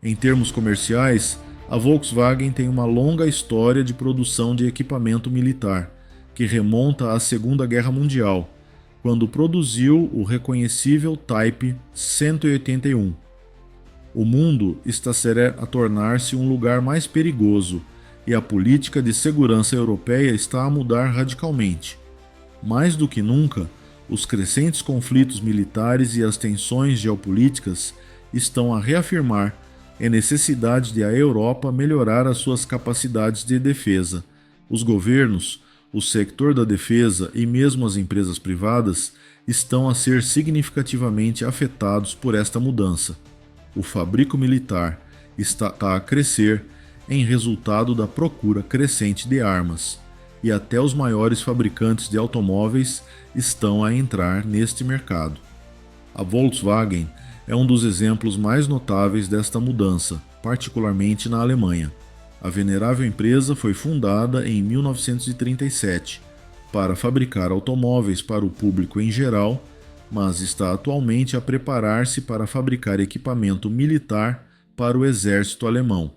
Em termos comerciais, a Volkswagen tem uma longa história de produção de equipamento militar, que remonta à Segunda Guerra Mundial, quando produziu o reconhecível Type 181. O mundo está a tornar-se um lugar mais perigoso e a política de segurança europeia está a mudar radicalmente. Mais do que nunca, os crescentes conflitos militares e as tensões geopolíticas estão a reafirmar a necessidade de a Europa melhorar as suas capacidades de defesa. Os governos, o setor da defesa e mesmo as empresas privadas estão a ser significativamente afetados por esta mudança. O fabrico militar está a crescer em resultado da procura crescente de armas, e até os maiores fabricantes de automóveis estão a entrar neste mercado. A Volkswagen é um dos exemplos mais notáveis desta mudança, particularmente na Alemanha. A venerável empresa foi fundada em 1937 para fabricar automóveis para o público em geral, mas está atualmente a preparar-se para fabricar equipamento militar para o exército alemão.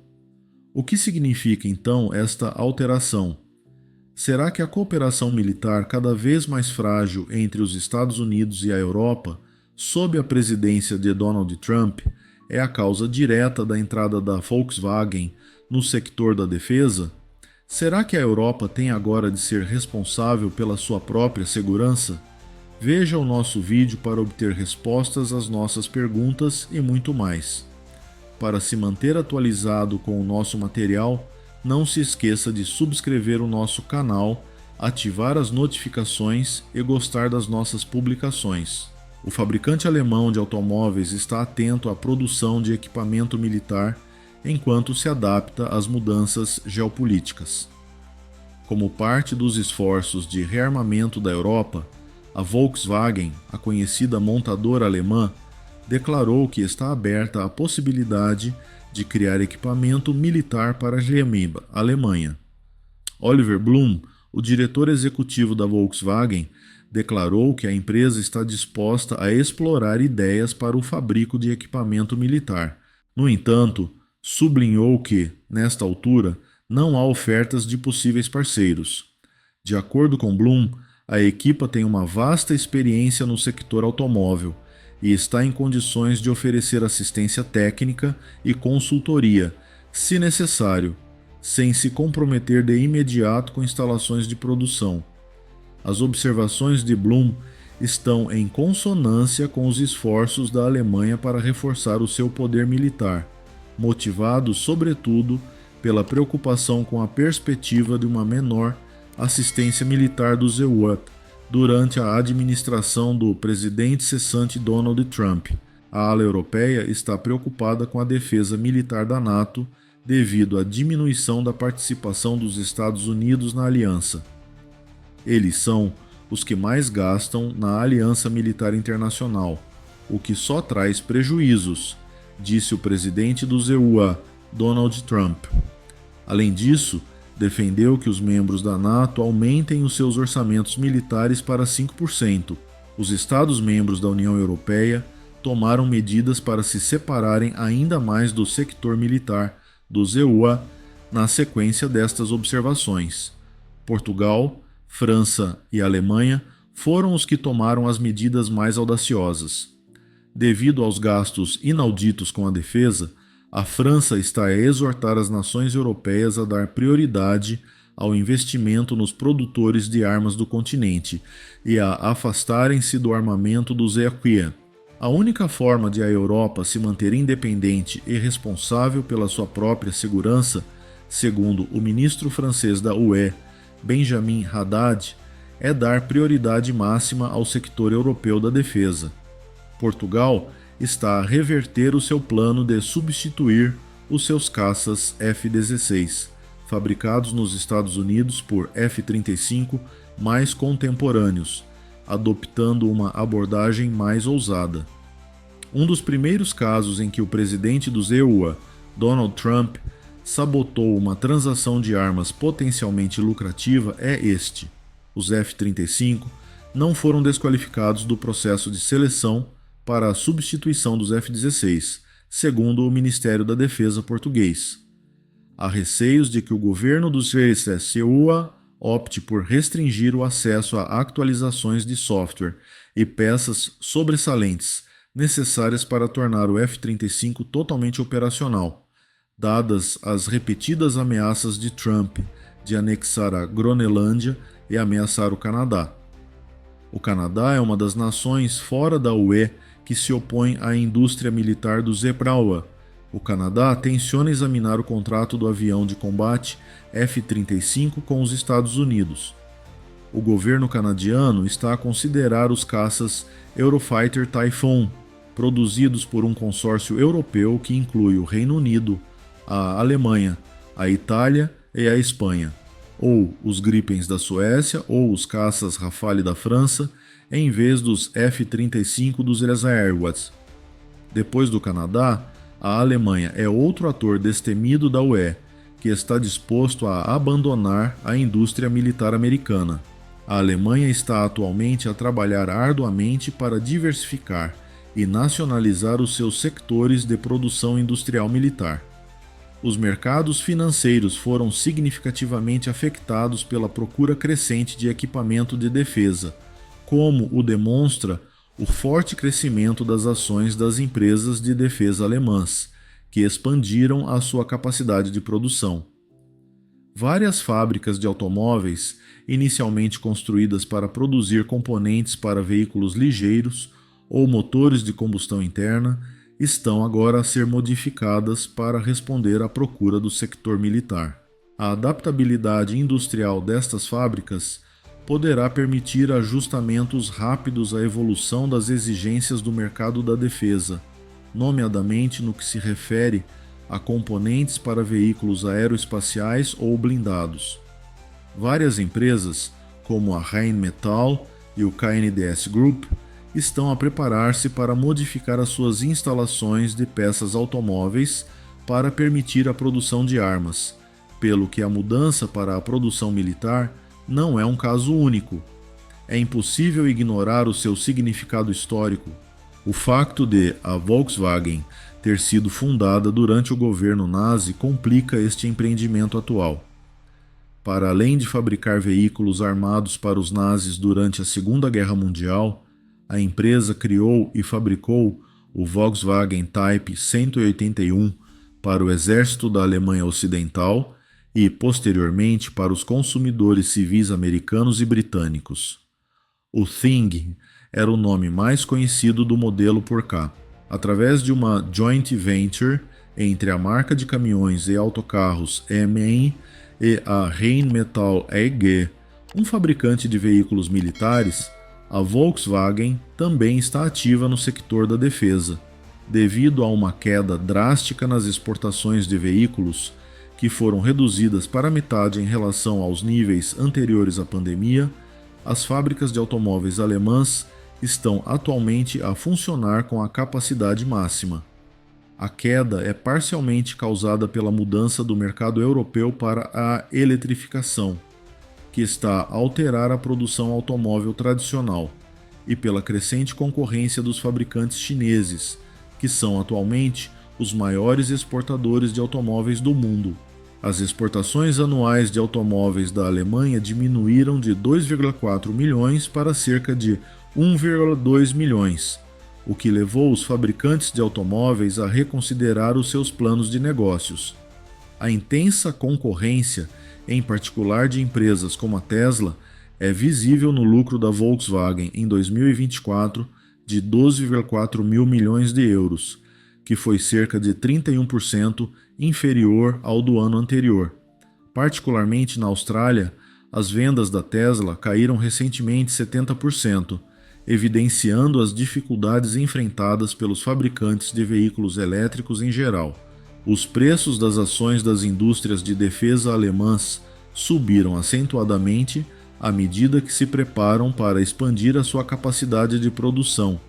O que significa então esta alteração? Será que a cooperação militar cada vez mais frágil entre os Estados Unidos e a Europa, sob a presidência de Donald Trump, é a causa direta da entrada da Volkswagen no sector da defesa? Será que a Europa tem agora de ser responsável pela sua própria segurança? Veja o nosso vídeo para obter respostas às nossas perguntas e muito mais. Para se manter atualizado com o nosso material, não se esqueça de subscrever o nosso canal, ativar as notificações e gostar das nossas publicações. O fabricante alemão de automóveis está atento à produção de equipamento militar enquanto se adapta às mudanças geopolíticas. Como parte dos esforços de rearmamento da Europa, a Volkswagen, a conhecida montadora alemã, declarou que está aberta à possibilidade de criar equipamento militar para a Alemanha. Oliver Blume, o diretor executivo da Volkswagen, declarou que a empresa está disposta a explorar ideias para o fabrico de equipamento militar. No entanto, sublinhou que, nesta altura, não há ofertas de possíveis parceiros. De acordo com Blume, a equipa tem uma vasta experiência no sector automóvel e está em condições de oferecer assistência técnica e consultoria, se necessário, sem se comprometer de imediato com instalações de produção. As observações de Blume estão em consonância com os esforços da Alemanha para reforçar o seu poder militar, motivados sobretudo pela preocupação com a perspectiva de uma menor assistência militar dos EUA durante a administração do presidente cessante Donald Trump. A ala europeia está preocupada com a defesa militar da NATO devido à diminuição da participação dos Estados Unidos na aliança. Eles são os que mais gastam na aliança militar internacional, o que só traz prejuízos, disse o presidente dos EUA, Donald Trump. Além disso, defendeu que os membros da NATO aumentem os seus orçamentos militares para 5%. Os Estados-membros da União Europeia tomaram medidas para se separarem ainda mais do sector militar dos EUA na sequência destas observações. Portugal, França e Alemanha foram os que tomaram as medidas mais audaciosas. Devido aos gastos inauditos com a defesa, a França está a exortar as nações europeias a dar prioridade ao investimento nos produtores de armas do continente e a afastarem-se do armamento dos EUA. A única forma de a Europa se manter independente e responsável pela sua própria segurança, segundo o ministro francês da UE, Benjamin Haddad, é dar prioridade máxima ao sector europeu da defesa. Portugal está a reverter o seu plano de substituir os seus caças F-16, fabricados nos Estados Unidos por F-35 mais contemporâneos, adoptando uma abordagem mais ousada. Um dos primeiros casos em que o presidente dos EUA, Donald Trump, sabotou uma transação de armas potencialmente lucrativa é este. Os F-35 não foram desqualificados do processo de seleção para a substituição dos F-16, segundo o Ministério da Defesa português. Há receios de que o governo do CSUA opte por restringir o acesso a atualizações de software e peças sobressalentes necessárias para tornar o F-35 totalmente operacional, dadas as repetidas ameaças de Trump de anexar a Groenlândia e ameaçar o Canadá. O Canadá é uma das nações fora da UE que se opõe à indústria militar do Zebrawa. O Canadá tenciona examinar o contrato do avião de combate F-35 com os Estados Unidos. O governo canadiano está a considerar os caças Eurofighter Typhoon, produzidos por um consórcio europeu que inclui o Reino Unido, a Alemanha, a Itália e a Espanha, ou os Gripens da Suécia ou os caças Rafale da França, em vez dos F-35 dos Airwats. Depois do Canadá, a Alemanha é outro ator destemido da UE, que está disposto a abandonar a indústria militar americana. A Alemanha está atualmente a trabalhar arduamente para diversificar e nacionalizar os seus sectores de produção industrial militar. Os mercados financeiros foram significativamente afetados pela procura crescente de equipamento de defesa, como o demonstra o forte crescimento das ações das empresas de defesa alemãs, que expandiram a sua capacidade de produção. Várias fábricas de automóveis, inicialmente construídas para produzir componentes para veículos ligeiros ou motores de combustão interna, estão agora a ser modificadas para responder à procura do sector militar. A adaptabilidade industrial destas fábricas poderá permitir ajustamentos rápidos à evolução das exigências do mercado da defesa, nomeadamente no que se refere a componentes para veículos aeroespaciais ou blindados. Várias empresas, como a Rheinmetall e o KNDS Group, estão a preparar-se para modificar as suas instalações de peças automóveis para permitir a produção de armas, pelo que a mudança para a produção militar não é um caso único. É impossível ignorar o seu significado histórico. O facto de a Volkswagen ter sido fundada durante o governo nazi complica este empreendimento atual. Para além de fabricar veículos armados para os nazis durante a Segunda Guerra Mundial, a empresa criou e fabricou o Volkswagen Type 181 para o exército da Alemanha Ocidental e, posteriormente, para os consumidores civis americanos e britânicos. O Thing era o nome mais conhecido do modelo por cá. Através de uma joint venture entre a marca de caminhões e autocarros MAN e a Rheinmetall AG, um fabricante de veículos militares, a Volkswagen também está ativa no sector da defesa, devido a uma queda drástica nas exportações de veículos, que foram reduzidas para metade em relação aos níveis anteriores à pandemia. As fábricas de automóveis alemãs estão atualmente a funcionar com a capacidade máxima. A queda é parcialmente causada pela mudança do mercado europeu para a eletrificação, que está a alterar a produção automóvel tradicional, e pela crescente concorrência dos fabricantes chineses, que são atualmente os maiores exportadores de automóveis do mundo. As exportações anuais de automóveis da Alemanha diminuíram de 2,4 milhões para cerca de 1,2 milhões, o que levou os fabricantes de automóveis a reconsiderar os seus planos de negócios. A intensa concorrência, em particular de empresas como a Tesla, é visível no lucro da Volkswagen em 2024 de 12,4 mil milhões de euros, que foi cerca de 31% inferior ao do ano anterior. Particularmente na Austrália, as vendas da Tesla caíram recentemente 70%, evidenciando as dificuldades enfrentadas pelos fabricantes de veículos elétricos em geral. Os preços das ações das indústrias de defesa alemãs subiram acentuadamente à medida que se preparam para expandir a sua capacidade de produção,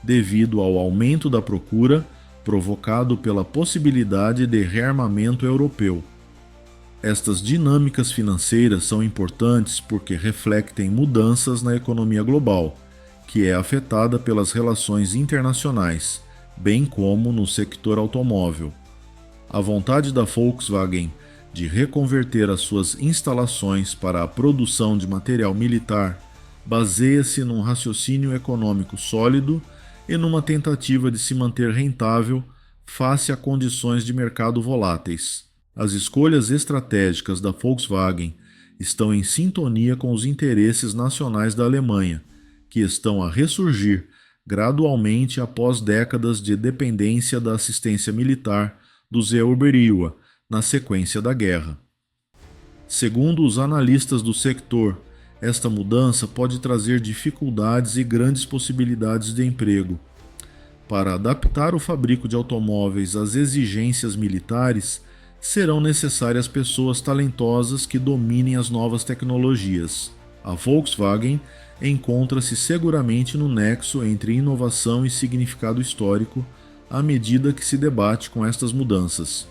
devido ao aumento da procura provocado pela possibilidade de rearmamento europeu. Estas dinâmicas financeiras são importantes porque refletem mudanças na economia global, que é afetada pelas relações internacionais, bem como no sector automóvel. A vontade da Volkswagen de reconverter as suas instalações para a produção de material militar baseia-se num raciocínio econômico sólido e numa tentativa de se manter rentável face a condições de mercado voláteis. As escolhas estratégicas da Volkswagen estão em sintonia com os interesses nacionais da Alemanha, que estão a ressurgir gradualmente após décadas de dependência da assistência militar dos Euberiwa na sequência da guerra. Segundo os analistas do sector, esta mudança pode trazer dificuldades e grandes possibilidades de emprego. Para adaptar o fabrico de automóveis às exigências militares, serão necessárias pessoas talentosas que dominem as novas tecnologias. A Volkswagen encontra-se seguramente no nexo entre inovação e significado histórico à medida que se debate com estas mudanças.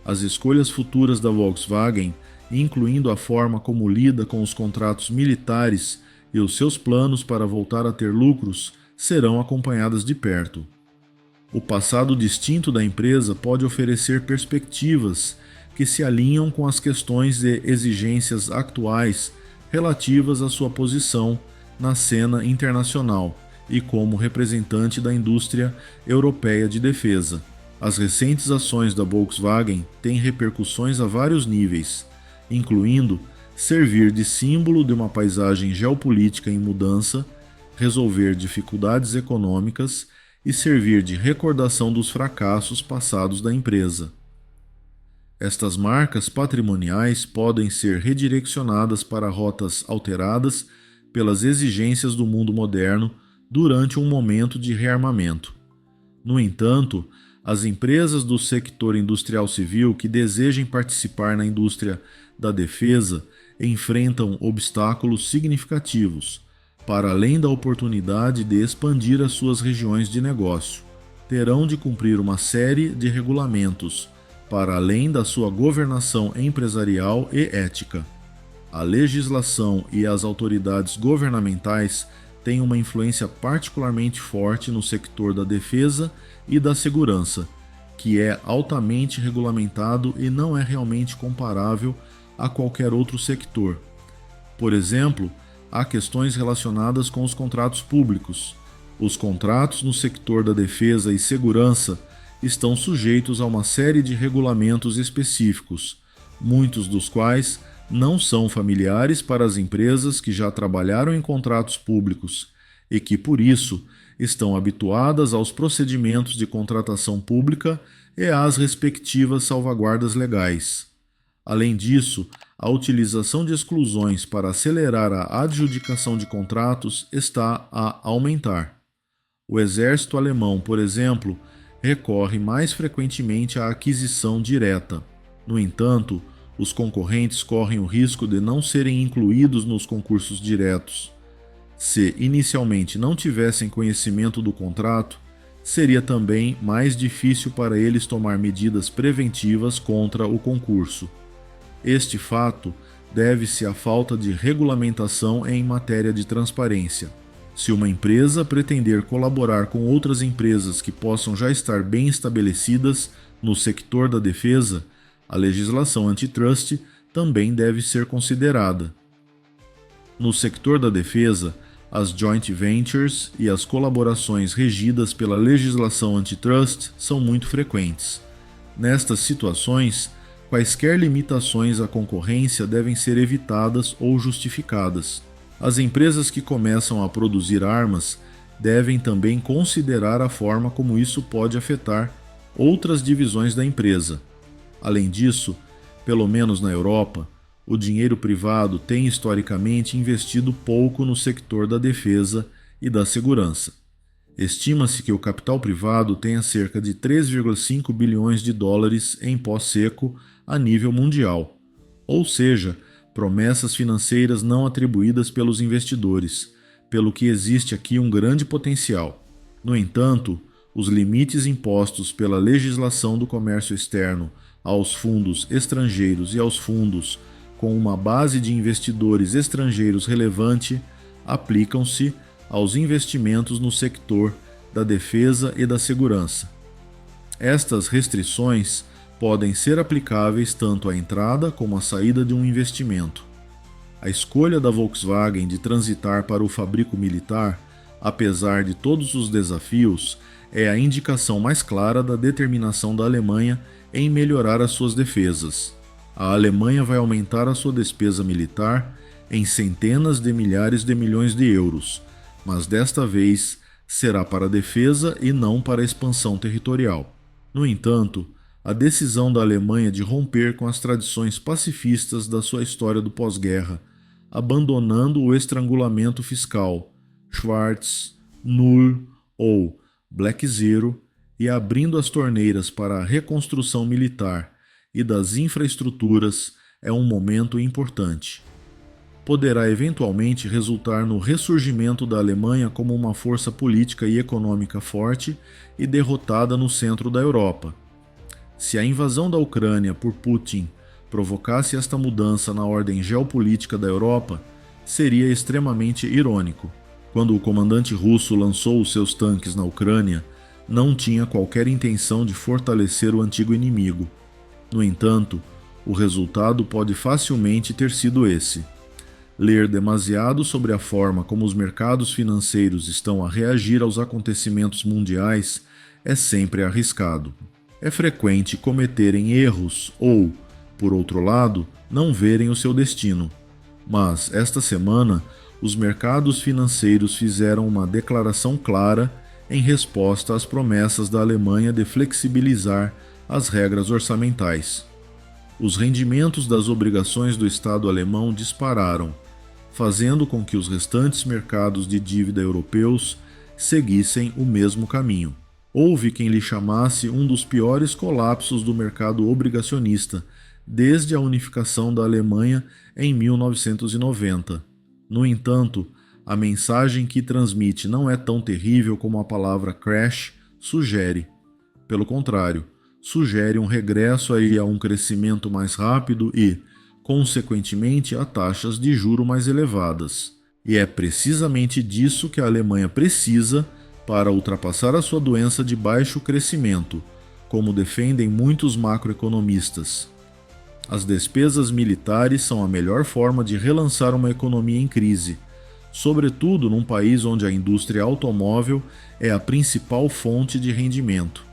As escolhas futuras da Volkswagen, incluindo a forma como lida com os contratos militares e os seus planos para voltar a ter lucros, serão acompanhadas de perto. O passado distinto da empresa pode oferecer perspectivas que se alinham com as questões e exigências atuais relativas à sua posição na cena internacional e como representante da indústria europeia de defesa. As recentes ações da Volkswagen têm repercussões a vários níveis, incluindo servir de símbolo de uma paisagem geopolítica em mudança, resolver dificuldades econômicas e servir de recordação dos fracassos passados da empresa. Estas marcas patrimoniais podem ser redirecionadas para rotas alteradas pelas exigências do mundo moderno durante um momento de rearmamento. No entanto, as empresas do sector industrial civil que desejem participar na indústria da defesa enfrentam obstáculos significativos, para além da oportunidade de expandir as suas regiões de negócio. Terão de cumprir uma série de regulamentos, para além da sua governação empresarial e ética. A legislação e as autoridades governamentais têm uma influência particularmente forte no sector da defesa e da segurança, que é altamente regulamentado e não é realmente comparável a qualquer outro sector. Por exemplo, há questões relacionadas com os contratos públicos. Os contratos no sector da defesa e segurança estão sujeitos a uma série de regulamentos específicos, muitos dos quais não são familiares para as empresas que já trabalharam em contratos públicos e que, por isso, estão habituadas aos procedimentos de contratação pública e às respectivas salvaguardas legais. Além disso, a utilização de exclusões para acelerar a adjudicação de contratos está a aumentar. O exército alemão, por exemplo, recorre mais frequentemente à aquisição direta. No entanto, os concorrentes correm o risco de não serem incluídos nos concursos diretos. Se inicialmente não tivessem conhecimento do contrato, seria também mais difícil para eles tomar medidas preventivas contra o concurso. Este fato deve-se à falta de regulamentação em matéria de transparência. Se uma empresa pretender colaborar com outras empresas que possam já estar bem estabelecidas no sector da defesa, a legislação antitrust também deve ser considerada. No sector da defesa, as joint ventures e as colaborações regidas pela legislação antitrust são muito frequentes. Nestas situações, quaisquer limitações à concorrência devem ser evitadas ou justificadas. As empresas que começam a produzir armas devem também considerar a forma como isso pode afetar outras divisões da empresa. Além disso, pelo menos na Europa, o dinheiro privado tem historicamente investido pouco no sector da defesa e da segurança. Estima-se que o capital privado tenha cerca de 3,5 bilhões de dólares em pó seco a nível mundial, ou seja, promessas financeiras não atribuídas pelos investidores, pelo que existe aqui um grande potencial. No entanto, os limites impostos pela legislação do comércio externo aos fundos estrangeiros e aos fundos com uma base de investidores estrangeiros relevante aplicam-se aos investimentos no sector da defesa e da segurança. Estas restrições podem ser aplicáveis tanto à entrada como à saída de um investimento. A escolha da Volkswagen de transitar para o fabrico militar, apesar de todos os desafios, é a indicação mais clara da determinação da Alemanha em melhorar as suas defesas. A Alemanha vai aumentar a sua despesa militar em centenas de milhares de milhões de euros, mas desta vez será para a defesa e não para a expansão territorial. No entanto, a decisão da Alemanha de romper com as tradições pacifistas da sua história do pós-guerra, abandonando o estrangulamento fiscal, Schwarz, Null ou Black Zero, e abrindo as torneiras para a reconstrução militar e das infraestruturas, é um momento importante. Poderá eventualmente resultar no ressurgimento da Alemanha como uma força política e econômica forte e derrotada no centro da Europa. Se a invasão da Ucrânia por Putin provocasse esta mudança na ordem geopolítica da Europa, seria extremamente irônico. Quando o comandante russo lançou os seus tanques na Ucrânia, não tinha qualquer intenção de fortalecer o antigo inimigo. No entanto, o resultado pode facilmente ter sido esse. Ler demasiado sobre a forma como os mercados financeiros estão a reagir aos acontecimentos mundiais é sempre arriscado. É frequente cometerem erros ou, por outro lado, não verem o seu destino. Mas, esta semana, os mercados financeiros fizeram uma declaração clara em resposta às promessas da Alemanha de flexibilizar as regras orçamentais. Os rendimentos das obrigações do Estado alemão dispararam, fazendo com que os restantes mercados de dívida europeus seguissem o mesmo caminho. Houve quem lhe chamasse um dos piores colapsos do mercado obrigacionista desde a unificação da Alemanha em 1990. No entanto, a mensagem que transmite não é tão terrível como a palavra crash sugere. Pelo contrário, sugere um regresso a um crescimento mais rápido e, consequentemente, a taxas de juro mais elevadas. E é precisamente disso que a Alemanha precisa para ultrapassar a sua doença de baixo crescimento, como defendem muitos macroeconomistas. As despesas militares são a melhor forma de relançar uma economia em crise, sobretudo num país onde a indústria automóvel é a principal fonte de rendimento.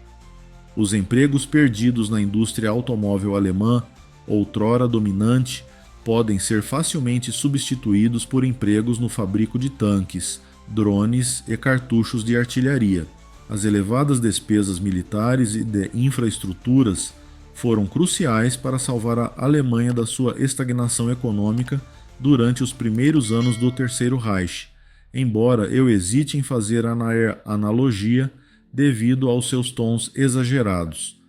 Os empregos perdidos na indústria automóvel alemã, outrora dominante, podem ser facilmente substituídos por empregos no fabrico de tanques, drones e cartuchos de artilharia. As elevadas despesas militares e de infraestruturas foram cruciais para salvar a Alemanha da sua estagnação econômica durante os primeiros anos do Terceiro Reich, embora eu hesite em fazer a analogia devido aos seus tons exagerados.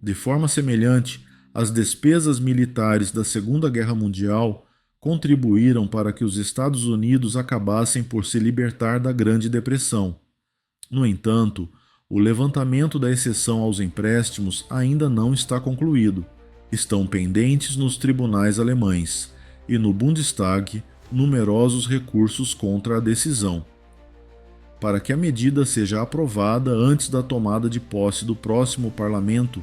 De forma semelhante, as despesas militares da Segunda Guerra Mundial contribuíram para que os Estados Unidos acabassem por se libertar da Grande Depressão. No entanto, o levantamento da exceção aos empréstimos ainda não está concluído. Estão pendentes nos tribunais alemães e no Bundestag numerosos recursos contra a decisão. Para que a medida seja aprovada antes da tomada de posse do próximo parlamento,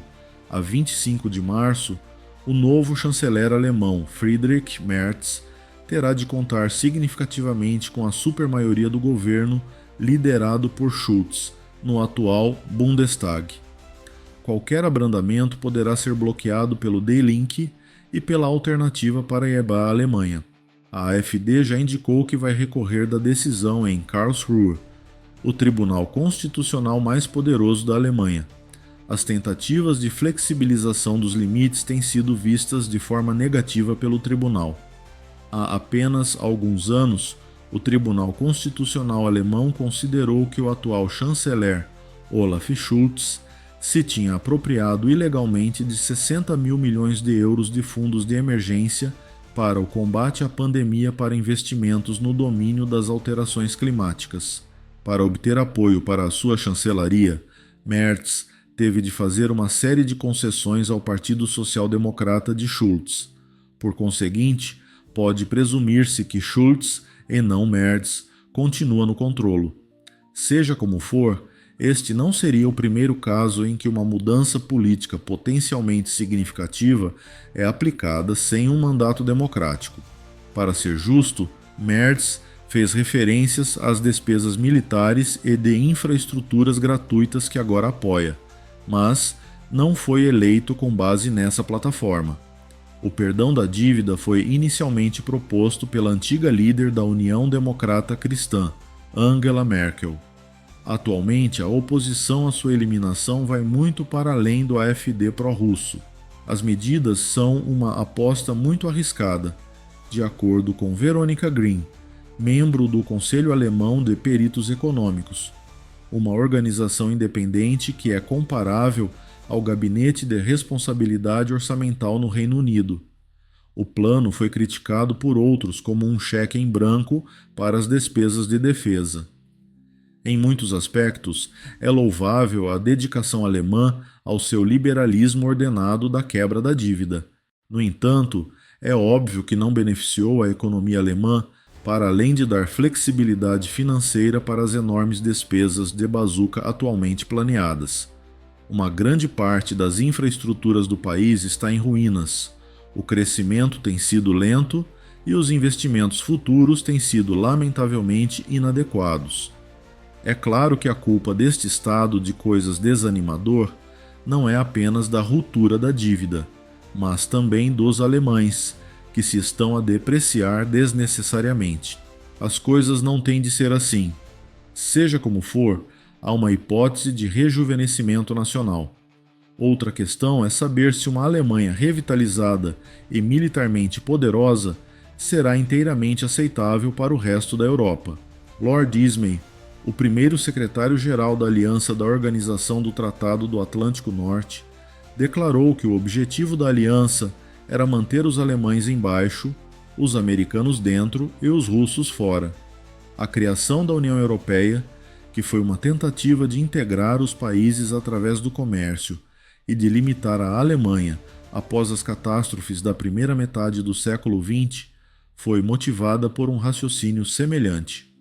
a 25 de março, o novo chanceler alemão Friedrich Merz terá de contar significativamente com a supermaioria do governo liderado por Schulz no atual Bundestag. Qualquer abrandamento poderá ser bloqueado pelo Die Linke e pela alternativa para a Alemanha. A AfD já indicou que vai recorrer da decisão em Karlsruhe, o tribunal constitucional mais poderoso da Alemanha. As tentativas de flexibilização dos limites têm sido vistas de forma negativa pelo tribunal. Há apenas alguns anos, o Tribunal Constitucional alemão considerou que o atual chanceler, Olaf Scholz, se tinha apropriado ilegalmente de 60 mil milhões de euros de fundos de emergência para o combate à pandemia para investimentos no domínio das alterações climáticas. Para obter apoio para a sua chancelaria, Merz teve de fazer uma série de concessões ao Partido Social Democrata de Schulz. Por conseguinte, pode presumir-se que Schulz, e não Merz, continua no controlo. Seja como for, este não seria o primeiro caso em que uma mudança política potencialmente significativa é aplicada sem um mandato democrático. Para ser justo, Merz fez referências às despesas militares e de infraestruturas gratuitas que agora apoia, mas não foi eleito com base nessa plataforma. O perdão da dívida foi inicialmente proposto pela antiga líder da União Democrata Cristã, Angela Merkel. Atualmente, a oposição à sua eliminação vai muito para além do AfD pró-russo. As medidas são uma aposta muito arriscada, de acordo com Veronica Green, membro do Conselho Alemão de Peritos Econômicos, uma organização independente que é comparável ao Gabinete de Responsabilidade Orçamental no Reino Unido. O plano foi criticado por outros como um cheque em branco para as despesas de defesa. Em muitos aspectos, é louvável a dedicação alemã ao seu liberalismo ordenado da quebra da dívida. No entanto, é óbvio que não beneficiou a economia alemã para além de dar flexibilidade financeira para as enormes despesas de bazuca atualmente planeadas. Uma grande parte das infraestruturas do país está em ruínas, o crescimento tem sido lento e os investimentos futuros têm sido lamentavelmente inadequados. É claro que a culpa deste estado de coisas desanimador não é apenas da ruptura da dívida, mas também dos alemães, que se estão a depreciar desnecessariamente. As coisas não têm de ser assim. Seja como for, há uma hipótese de rejuvenescimento nacional. Outra questão é saber se uma Alemanha revitalizada e militarmente poderosa será inteiramente aceitável para o resto da Europa. Lord Ismay, o primeiro secretário-geral da Aliança da Organização do Tratado do Atlântico Norte, declarou que o objetivo da aliança era manter os alemães embaixo, os americanos dentro e os russos fora. A criação da União Europeia, que foi uma tentativa de integrar os países através do comércio e de limitar a Alemanha após as catástrofes da primeira metade do século XX, foi motivada por um raciocínio semelhante.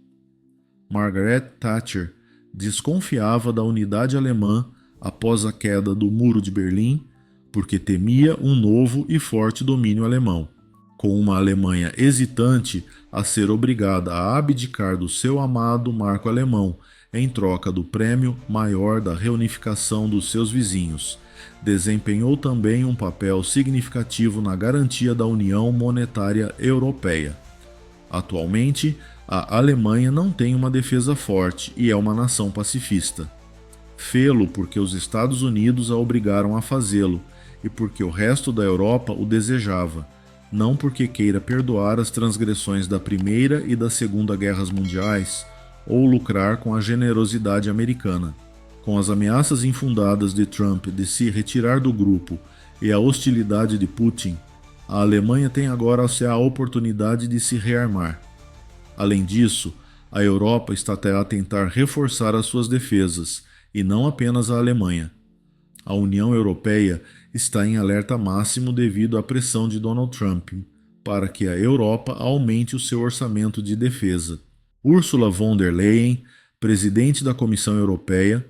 Margaret Thatcher desconfiava da unidade alemã após a queda do Muro de Berlim, porque temia um novo e forte domínio alemão, com uma Alemanha hesitante a ser obrigada a abdicar do seu amado marco alemão em troca do prêmio maior da reunificação dos seus vizinhos. Desempenhou também um papel significativo na garantia da União Monetária Europeia. Atualmente, a Alemanha não tem uma defesa forte e é uma nação pacifista. Fê-lo porque os Estados Unidos a obrigaram a fazê-lo e porque o resto da Europa o desejava, não porque queira perdoar as transgressões da Primeira e da Segunda Guerras Mundiais ou lucrar com a generosidade americana. Com as ameaças infundadas de Trump de se retirar do grupo e a hostilidade de Putin, a Alemanha tem agora a oportunidade de se rearmar. Além disso, a Europa está até a tentar reforçar as suas defesas, e não apenas a Alemanha. A União Europeia está em alerta máximo devido à pressão de Donald Trump para que a Europa aumente o seu orçamento de defesa. Ursula von der Leyen, presidente da Comissão Europeia,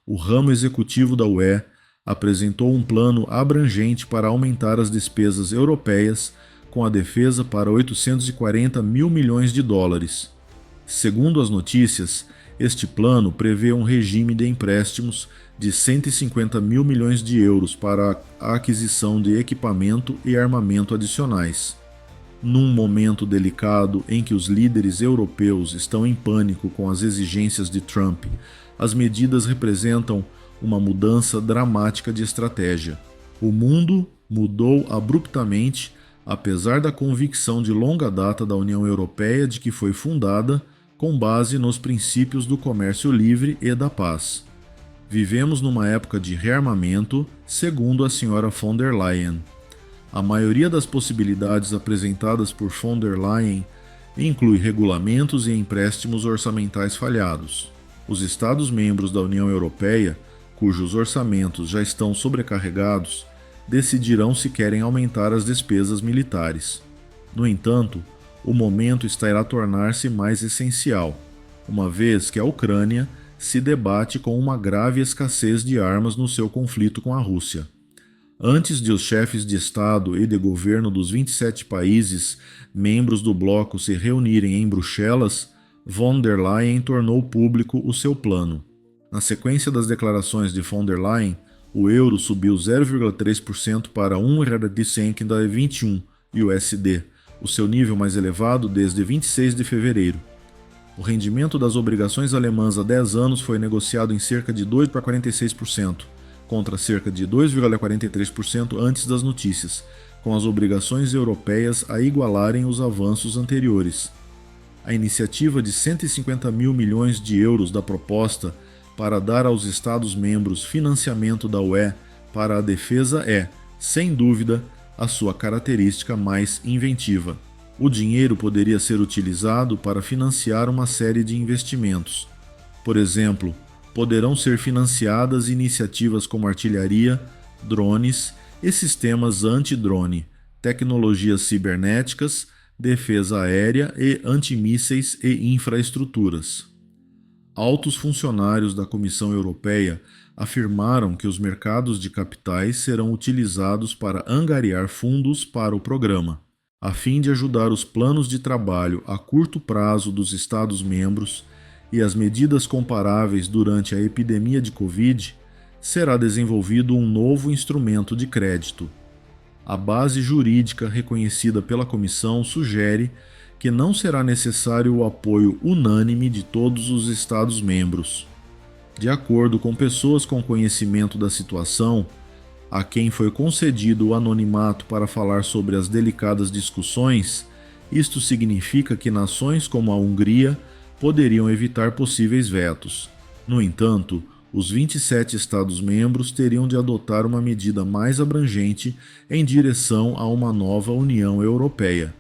o ramo executivo da UE, apresentou um plano abrangente para aumentar as despesas europeias com a defesa para 840 mil milhões de dólares. Segundo as notícias, este plano prevê um regime de empréstimos de 150 mil milhões de euros para a aquisição de equipamento e armamento adicionais. Num momento delicado em que os líderes europeus estão em pânico com as exigências de Trump, as medidas representam uma mudança dramática de estratégia. O mundo mudou abruptamente, apesar da convicção de longa data da União Europeia de que foi fundada com base nos princípios do comércio livre e da paz. Vivemos numa época de rearmamento, segundo a senhora von der Leyen. A maioria das possibilidades apresentadas por von der Leyen inclui regulamentos e empréstimos orçamentais falhados. Os Estados-membros da União Europeia, cujos orçamentos já estão sobrecarregados, decidirão se querem aumentar as despesas militares. No entanto, o momento está a tornar-se mais essencial, uma vez que a Ucrânia se debate com uma grave escassez de armas no seu conflito com a Rússia. Antes de os chefes de Estado e de governo dos 27 países membros do bloco se reunirem em Bruxelas, von der Leyen tornou público o seu plano. Na sequência das declarações de von der Leyen, o euro subiu 0,3% para 1,21 USD, o seu nível mais elevado desde 26 de fevereiro. O rendimento das obrigações alemãs a 10 anos foi negociado em cerca de 2,46%, contra cerca de 2,43% antes das notícias, com as obrigações europeias a igualarem os avanços anteriores. A iniciativa de 150 mil milhões de euros da proposta para dar aos Estados-membros financiamento da UE para a defesa é, sem dúvida, a sua característica mais inventiva. O dinheiro poderia ser utilizado para financiar uma série de investimentos. Por exemplo, poderão ser financiadas iniciativas como artilharia, drones e sistemas anti-drone, tecnologias cibernéticas, defesa aérea e antimísseis e infraestruturas. Altos funcionários da Comissão Europeia afirmaram que os mercados de capitais serão utilizados para angariar fundos para o programa, a fim de ajudar os planos de trabalho a curto prazo dos Estados-membros e as medidas comparáveis durante a epidemia de Covid. Será desenvolvido um novo instrumento de crédito. A base jurídica reconhecida pela Comissão sugere que não será necessário o apoio unânime de todos os Estados-membros. De acordo com pessoas com conhecimento da situação, a quem foi concedido o anonimato para falar sobre as delicadas discussões, isto significa que nações como a Hungria poderiam evitar possíveis vetos. No entanto, os 27 Estados-membros teriam de adotar uma medida mais abrangente em direção a uma nova União Europeia,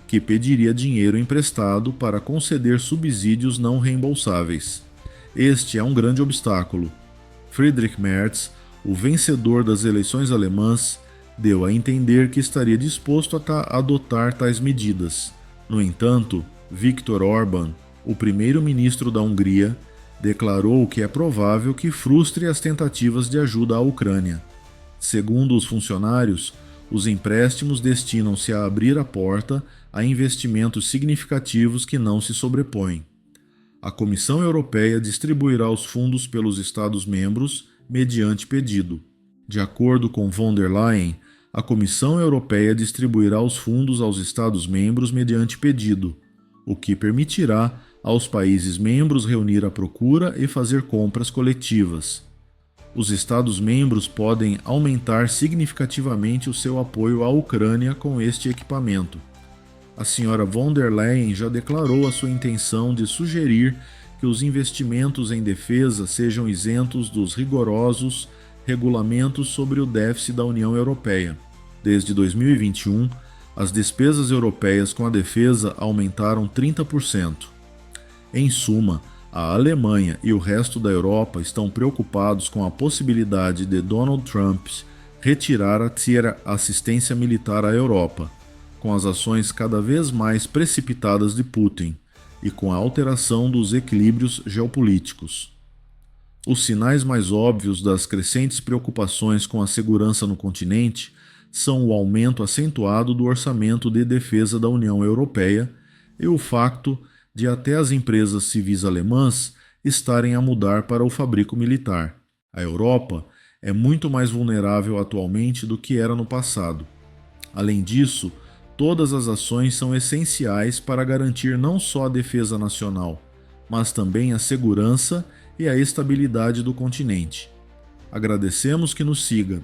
que pediria dinheiro emprestado para conceder subsídios não reembolsáveis. Este é um grande obstáculo. Friedrich Merz, o vencedor das eleições alemãs, deu a entender que estaria disposto a adotar tais medidas. No entanto, Viktor Orbán, o primeiro-ministro da Hungria, declarou que é provável que frustre as tentativas de ajuda à Ucrânia. Segundo os funcionários, os empréstimos destinam-se a abrir a porta a investimentos significativos que não se sobrepõem. A Comissão Europeia distribuirá os fundos pelos Estados-membros mediante pedido. De acordo com von der Leyen, a Comissão Europeia distribuirá os fundos aos Estados-membros mediante pedido, o que permitirá aos países-membros reunir a procura e fazer compras coletivas. Os Estados-membros podem aumentar significativamente o seu apoio à Ucrânia com este equipamento. A senhora von der Leyen já declarou a sua intenção de sugerir que os investimentos em defesa sejam isentos dos rigorosos regulamentos sobre o déficit da União Europeia. Desde 2021, as despesas europeias com a defesa aumentaram 30%. Em suma, a Alemanha e o resto da Europa estão preocupados com a possibilidade de Donald Trump retirar a assistência militar à Europa, com as ações cada vez mais precipitadas de Putin e com a alteração dos equilíbrios geopolíticos. Os sinais mais óbvios das crescentes preocupações com a segurança no continente são o aumento acentuado do orçamento de defesa da União Europeia e o facto de até as empresas civis alemãs estarem a mudar para o fabrico militar. A Europa é muito mais vulnerável atualmente do que era no passado. Além disso, todas as ações são essenciais para garantir não só a defesa nacional, mas também a segurança e a estabilidade do continente. Agradecemos que nos siga